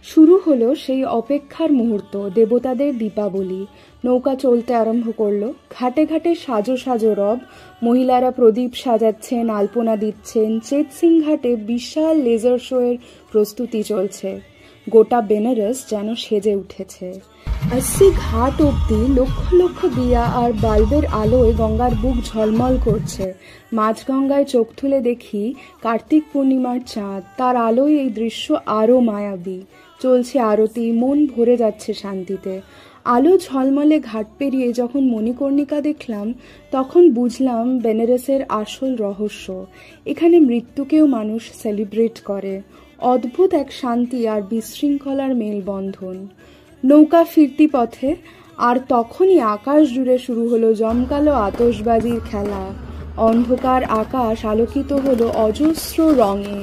শুরু হলো সেই অপেক্ষার মুহূর্ত, দেবতাদের দীপাবলি। নৌকা চলতে আরম্ভ করলো। ঘাটে ঘাটে সাজো সাজো রব, মহিলারা প্রদীপ সাজাচ্ছেন, আলপনা দিচ্ছেন। চেতসিং ঘাটে বিশাল লেজার শোয়ের প্রস্তুতি চলছে। গোটা বেনারস যেন সেজে উঠেছে। 80 ঘাট অব্দি লক্ষ লক্ষ দিয়া আর বাল্বের আলোয় গঙ্গার বুক ঝলমল করছে। মাঝগঙ্গায় চোখ তুলে দেখি কার্তিক পূর্ণিমার চাঁদ, তার আলোয় এই দৃশ্য আরও মায়াবী। চলছে আরতি, মন ভরে যাচ্ছে শান্তিতে। আলো ঝলমলে ঘাট পেরিয়ে যখন মণিকর্ণিকা দেখলাম, তখন বুঝলাম বেনারসের আসল রহস্য। এখানে মৃত্যুকেও মানুষ সেলিব্রেট করে। অদ্ভুত এক শান্তি আর বিশৃঙ্খলার মেলবন্ধন। নৌকা ফিরতি পথে, আর তখনই আকাশ জুড়ে শুরু হলো জমকালো আতশবাজির খেলা। অন্ধকার আকাশ আলোকিত হলো অজস্র রঙে।